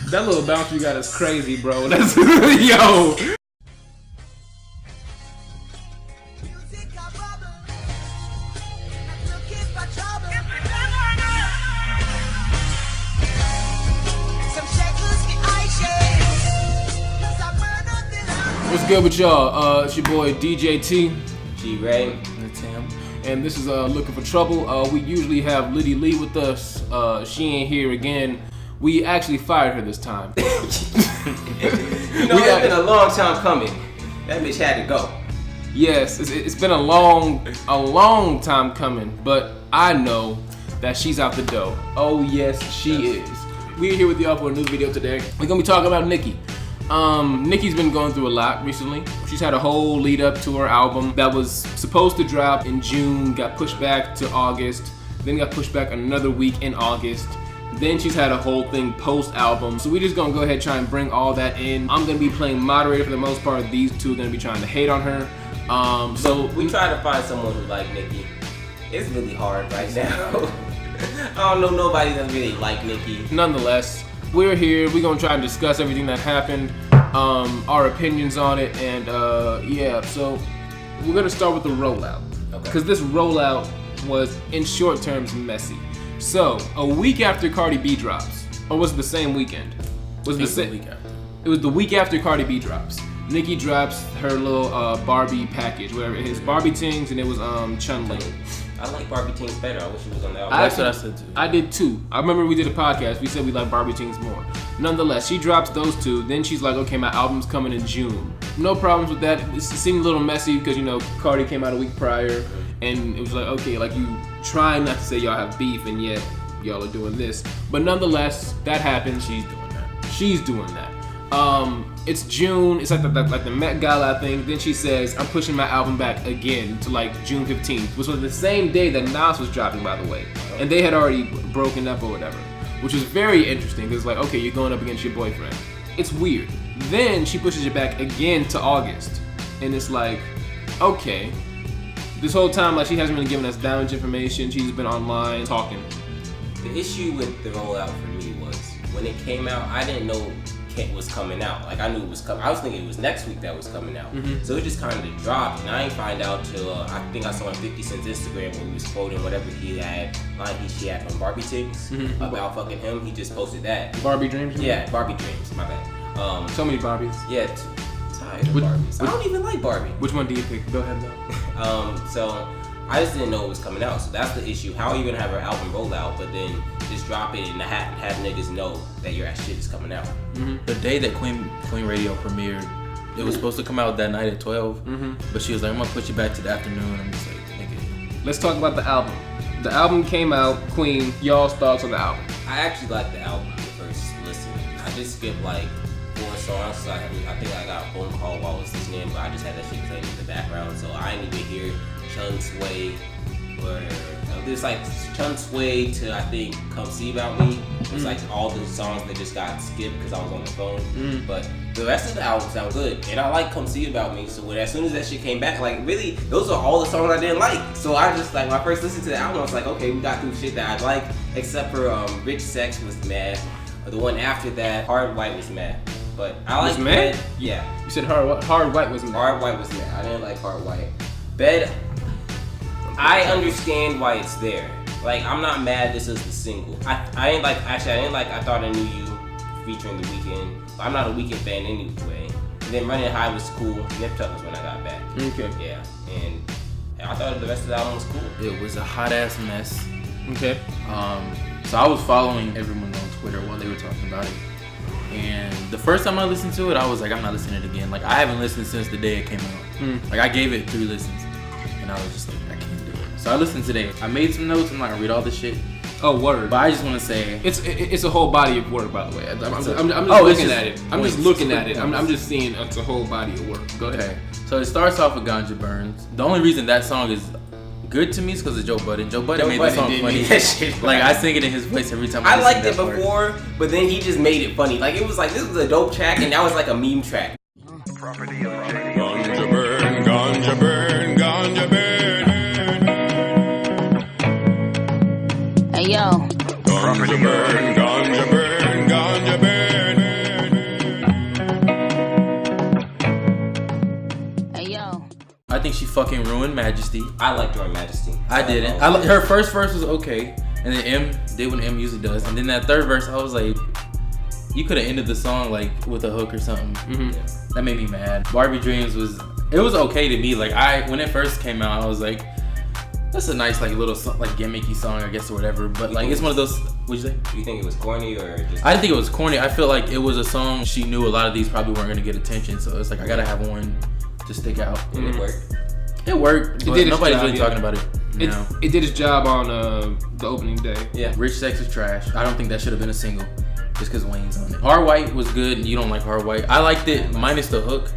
That little bounce you got is crazy, bro. That's yo. What's good with y'all? It's your boy DJ T, G.Rey, that's him, and this is Looking for Trouble. We usually have Liddy Lee with us. She ain't here again. We actually fired her this time. You know, it's been a long time coming. That bitch had to go. Yes, it's been a long time coming, but I know that she's out the door. Oh yes, she is. We're here with y'all for a new video today. We're gonna be talking about Nicki. Nicki's been going through a lot recently. She's had a whole lead up to her album that was supposed to drop in June, got pushed back to August, then got pushed back another week in August. Then she's had a whole thing post-album. So we're just gonna go ahead and try and bring all that in. I'm gonna be playing moderator for the most part. These two are gonna be trying to hate on her. So we try to find someone who like Nicki. It's really hard right now. I don't know nobody that really like Nicki. Nonetheless, we're here. We're gonna try and discuss everything that happened, our opinions on it, and yeah. So we're gonna start with the rollout, because this rollout was, in short terms, messy. So a week after Cardi B drops, or was it the same weekend? Was it the same week after? It was the week after Cardi B drops. Nicki drops her little Barbie package, whatever it is, Barbie Tings, and it was Chun-Li. I like Barbie Tings better. I wish she was on the album. That's what I said too. I did too. I remember we did a podcast. We said we like Barbie Tings more. Nonetheless, she drops those two. Then she's like, okay, my album's coming in June. No problems with that. It seemed a little messy because, you know, Cardi came out a week prior. And it was like, okay, like you trying not to say y'all have beef and yet y'all are doing this. But nonetheless, that happened. She's doing that. It's June. It's like the Met Gala thing. Then she says, I'm pushing my album back again to like June 15th, which was the same day that Nas was dropping, by the way. And they had already broken up or whatever, which was very interesting because like, okay, you're going up against your boyfriend. It's weird. Then she pushes it back again to August. And it's like, okay. This whole time, like, she hasn't really given us that much information. She's been online talking. The issue with the rollout for me was when it came out, I didn't know it was coming out. Like, I knew it was coming. I was thinking it was next week that was coming out. So it just kind of dropped, and I didn't find out till I think I saw on 50 Cent's Instagram when he was quoting whatever she had from Barbie Tings about fucking him. He just posted that. Barbie Dreams? Yeah, Barbie Dreams. My bad. So many Barbies. Yeah. Tired of Barbies. I don't even like Barbie. Which one do you pick? Go ahead though. So I just didn't know it was coming out. So that's the issue. How are you gonna have her album roll out, but then just drop it in the hat and have niggas know that your shit is coming out? The day that Queen Radio premiered, it was supposed to come out that night at 12. But she was like, I'm gonna push it back to the afternoon. I'm just like, nigga. Let's talk about the album. The album came out. Queen, y'all's thoughts on the album? I actually liked the album the first listen. I just skipped like 4 songs. So I think I got a phone call while I was listening, but I just had that shit playing in the background, so I didn't even hear Chun Sway or there's like Chun Sway to I think Come See About Me. It's like all the songs that just got skipped because I was on the phone. But the rest of the album sound good, and I like Come See About Me. So as soon as that shit came back, like really, those are all the songs I didn't like. So I just like when I first listened to the album, I was like, okay, we got through shit that I like, except for Rich Sex was mad. The one after that, Hard White was mad. But I like Bed. Yeah. You said Hard White was mad. Hard White was mad. I didn't like Hard White. Bed, I understand why it's there. Like, I'm not mad this is the single. I didn't like I Thought I Knew You featuring The Weeknd. But I'm not a Weeknd fan anyway. And then Running High was cool. Nip Tuck was when I got back. Okay. Yeah. And I thought the rest of the album was cool. It was a hot ass mess. Okay. So I was following everyone on Twitter while they were talking about it. And the first time I listened to it, I was like, I'm not listening to it again. Like, I haven't listened since the day it came out. Like, I gave it 3 listens. And I was just like, I can't do it. So I listened today. I made some notes. I'm not gonna read all this shit. Oh, word. But I just want to say it's a whole body of work, by the way. I'm just looking at it. I'm just looking at it. I'm just seeing it's a whole body of work. Go ahead. Okay. So it starts off with Ganja Burns. The only reason that song is good to me is because of Joe Budden. Joe Budden made the song funny. Like, I sing it in his voice every time. I liked it before, but then he just made it funny. Like, it was like, this was a dope track, and that was like a meme track. Ganja burn, ganja I think she fucking ruined Majesty. I liked her in Majesty. I didn't. Her first verse was okay, and then M did what M usually does, and then that third verse, I was like, you could have ended the song like with a hook or something. Mm-hmm. Yeah. That made me mad. Barbie Dreams was okay to me. Like when it first came out, I was like, that's a nice like little like gimmicky song, I guess, or whatever. But like it's one of those. What'd you say? Do you think it was corny or just? I didn't think it was corny. I feel like it was a song she knew a lot of these probably weren't gonna get attention, so it's like I gotta have one to stick out. And it worked. It worked, but nobody's really talking about it. No. It did its job on the opening day. Yeah. Rich Sex is trash. I don't think that should have been a single, just because Wayne's on it. Hard White was good, and you don't like Hard White. I liked it minus the hook,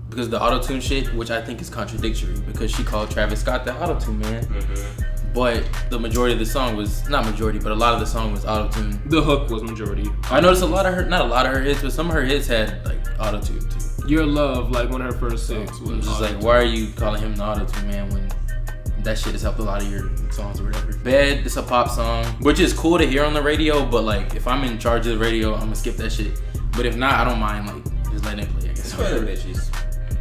because the auto-tune shit, which I think is contradictory, because she called Travis Scott the auto-tune man. Mm-hmm. But the majority of the song was, not majority, but a lot of the song was auto-tune. The hook was majority. I noticed not a lot of her hits, but some of her hits had like auto-tune too. Your Love, like one of her first six, was just like, why are you calling him the auto-tune man when that shit has helped a lot of your songs or whatever. Bed, it's a pop song, which is cool to hear on the radio, but like if I'm in charge of the radio, I'm gonna skip that shit. But if not, I don't mind like just letting it play, I guess. It's for the bitches.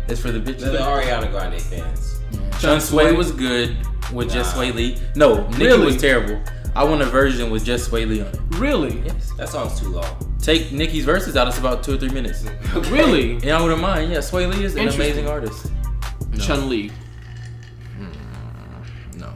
It's for the bitches. The Ariana Grande fans. Yeah. Chun Sway was good with Just Sway Lee. No, Nicki was terrible. I want a version with Just Sway Lee on it. Really? Yes. That song's too long. Take Nicki's verses out, it's about 2 or 3 minutes. Okay. Really? Yeah, I wouldn't mind. Yeah, Sway Lee is an amazing artist. No. Chun Li. No.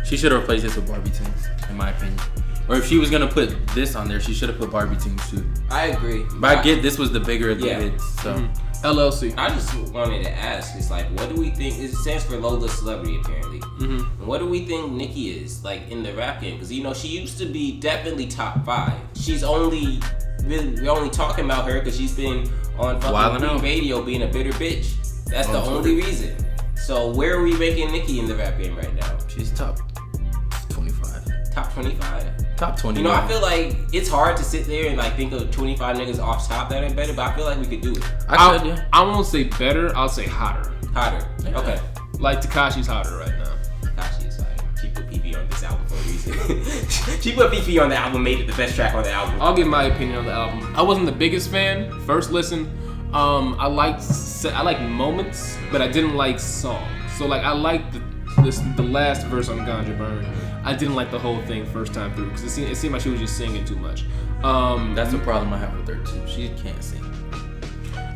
She should have replaced this with Barbie Tunes, in my opinion. Or if she was gonna put this on there, she should have put Barbie Tunes too. I agree. But I get this was the bigger of the hits, so. LLC. I just wanted to ask, it's like, what do we think? It stands for Lola Celebrity, apparently. Mm-hmm. And what do we think Nicki is, like, in the rap game? Because, you know, she used to be definitely top 5. We're only talking about her because she's been on fucking radio being a bitter bitch. That's the only reason. So where are we making Nicki in the rap game right now? She's top 25. Top 25? Top 20. You know, I feel like it's hard to sit there and like think of 25 niggas off top that are better, but I feel like we could do it. I won't say better, I'll say hotter. Hotter. Yeah. Okay. Like Tekashi's hotter right now. Tekashi is hotter. She put PP on this album for a reason. She put PP on the album, made it the best track on the album. I'll give my opinion on the album. I wasn't the biggest fan. First listen, I like moments, but I didn't like songs. So like I liked the last verse on Ganja Burn. I didn't like the whole thing first time through because it seemed like she was just singing too much. That's a problem I have with her too. She can't sing.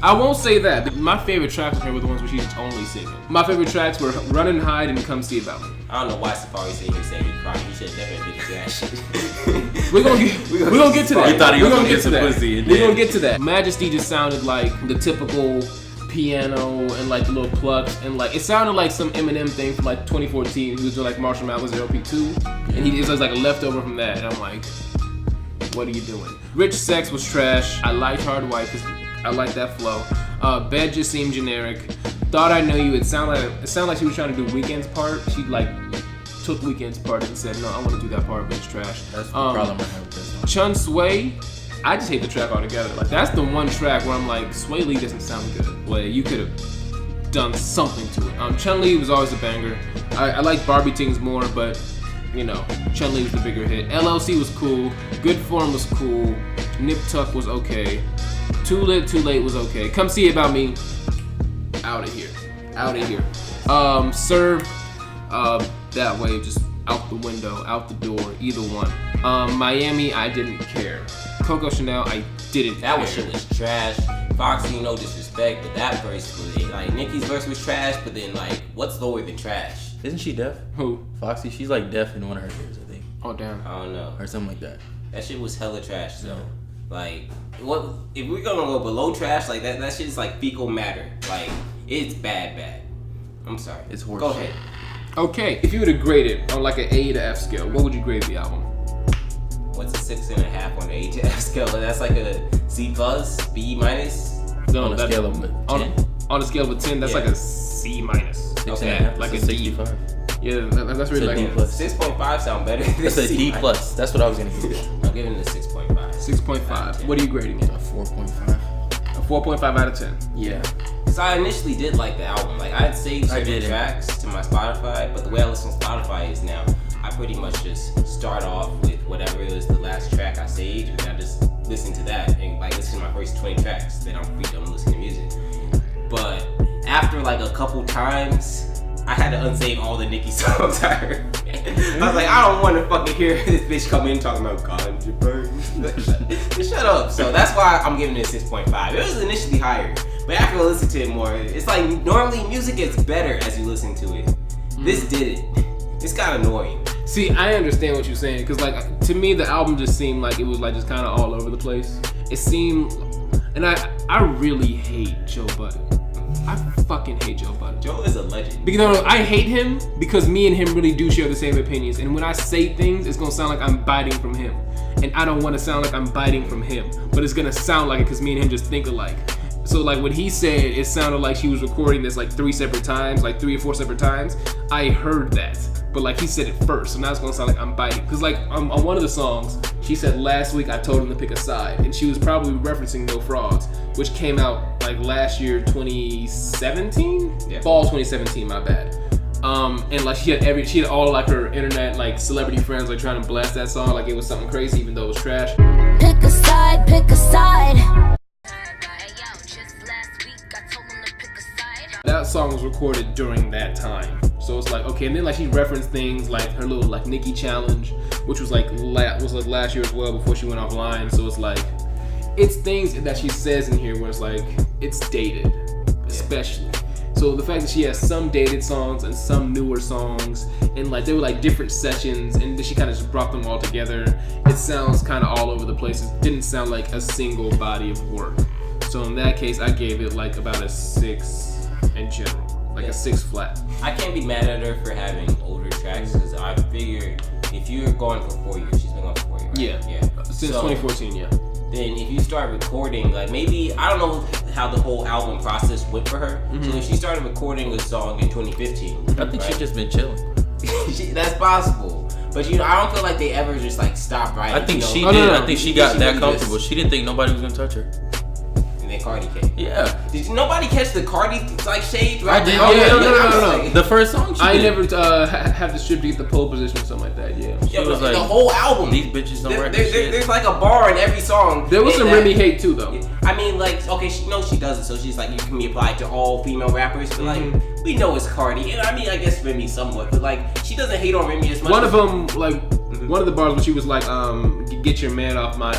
I won't say that. My favorite tracks with her were the ones where she's only singing. My favorite tracks were Run and Hide and Come See About Me. I don't know why Safari said he said he cried. He should have definitely admitted to that shit. We're gonna get to that. He thought he was gonna get to some that. pussy. We're gonna get to that. Majesty just sounded like the typical piano and like the little plucks and like it sounded like some Eminem thing from like 2014. He was doing like Marshall Mathers LP2, and it was like a leftover from that. And I'm like, what are you doing? Rich Sex was trash. I liked Hard White because I like that flow. Bed just seemed generic. Thought I Know You. It sounded like she was trying to do Weeknd's part. She like took Weeknd's part and said, no, I want to do that part, but it's trash. That's the problem I have with this song. Chun Sway, I just hate the track altogether. Like that's the one track where I'm like, Sway Lee doesn't sound good. Like you could have done something to it. Chun Li was always a banger. I like Barbie Tings more, but you know, Chun Li was the bigger hit. LLC was cool. Good Form was cool. Nip Tuck was okay. Too Lit, Too Late was okay. Come See About Me. Out of here. Serve. That way, just out the window, out the door, either one. Miami, I didn't care. Coco Chanel, I didn't That care. shit was trash. Foxy, no disrespect, but that verse was like Nicki's verse was trash, but then like what's lower than trash? Isn't she deaf? Who? Foxy, she's like deaf in one of her ears, I think. Oh damn. I don't know. Or something like that. That shit was hella trash though. Like what if we're gonna go below trash, like that shit is like fecal matter. Like it's bad. I'm sorry. It's horse Go shit. ahead. Okay, if you were to grade it on like an A to F scale, what would you grade the album? What's a 6.5 on the A to F scale? That's like a C plus, B minus. No, On a scale of 10? On a scale of 10, that's Yeah. like a C minus. Okay. Like It's a D. 65. Yeah, that's really It's a like D plus. 6.5 sound better than That's a C D minus. plus. That's what I was gonna give it. I'm giving it a 6.5. 6.5. What are you grading it? A 4.5. A 4.5 out of 10. Yeah. So I initially did like the album. Like I had saved certain tracks to my Spotify, but the way I listen to Spotify is now I pretty much just start off with whatever is the last track I saved, and then I just listen to that and like listen to my first 20 tracks. Then I'm free to listen to music. But after like a couple times, I had to unsave all the Nicki songs I heard. I was like, I don't want to fucking hear this bitch come in talking about ganja burn. Just shut up. So that's why I'm giving it a 6.5. It was initially higher, but after I listened to it more, it's like normally music gets better as you listen to it. This did it. It's kind of annoying. See, I understand what you're saying, because like to me the album just seemed like it was like just kind of all over the place. It seemed, and I really hate Joe Budden. I fucking hate Joe Budden. Joe is a legend. Because no, I hate him because me and him really do share the same opinions, and when I say things, it's gonna sound like I'm biting from him, and I don't want to sound like I'm biting from him, but it's gonna sound like it because me and him just think alike. So like what he said, it sounded like she was recording this like 3 separate times, like 3 or 4 separate times. I heard that, but like he said it first, so now it's gonna sound like I'm biting. Cause like on one of the songs, she said last week I told him to pick a side, and she was probably referencing No Frogs, which came out like last year, 2017, fall 2017. My bad. And like she had all like her internet like celebrity friends like trying to blast that song like it was something crazy, even though it was trash. Pick a side, pick a side. That song was recorded during that time, so it's like okay. And then like she referenced things like her little like Nicki challenge, which was like last year as well before she went offline. So it's like it's things that she says in here where it's like it's dated, especially. So the fact that she has some dated songs and some newer songs, and like they were like different sessions, and then she kind of just brought them all together. It sounds kind of all over the place. It didn't sound like a single body of work. So in that case, I gave it like about a 6 in general, like a 6 flat. I can't be mad at her for having older tracks because I figured if you're going for 4 years, she's been going for 4 years, right? Yeah. Since 2014, yeah. Then if you start recording, like maybe, I don't know how the whole album process went for her. Mm-hmm. So if she started recording a song in 2015, I think she's just been chilling. That's possible. But I don't feel like they ever just like stopped writing. I think she No, did. no, no. I think she got that really comfortable. just- She didn't think nobody was gonna touch her. And then Cardi came. Yeah. Did nobody catch the Cardi like shade? Right? I did. Oh, yeah, no. The first song she I did. never have the strip to get the pole position or something like that. Yeah. Yeah, was the like, whole album. These bitches don't write this shit. There's like a bar in every song. There was and some that- Remy hate too, though. I mean, like, okay, she knows she does it, so she's like, you can be applied to all female rappers, but like, we know it's Cardi, and I mean, I guess Remy somewhat, but like, she doesn't hate on Remy as much. One of them, like, one of the bars when she was like, "Get your man off my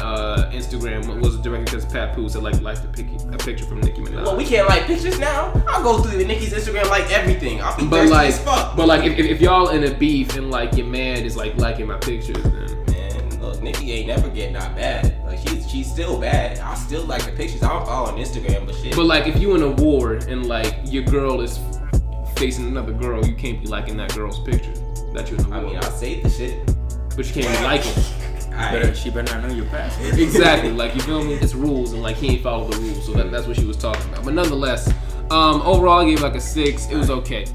Instagram," was directed because Pat Pooh said like a picture from Nicki Minaj. Well, we can't like pictures now. I'll go through Nicki's Instagram like everything. I'll be But thirsty like, as fuck. but like, if y'all in a beef and like your man is like liking my pictures, then Man, look, Nicki ain't never get not bad. Like she's still bad. I still like the pictures. I don't follow on Instagram, but shit. But like, if you in a war and like your girl is facing another girl, you can't be liking that girl's picture that you're in a war. I mean, I'll save the shit. But you can't be liking. She better not know your password. Exactly. Like, you feel me? It's rules, and like he ain't follow the rules. So that's what she was talking about. But nonetheless, overall, I gave like a 6. It was okay.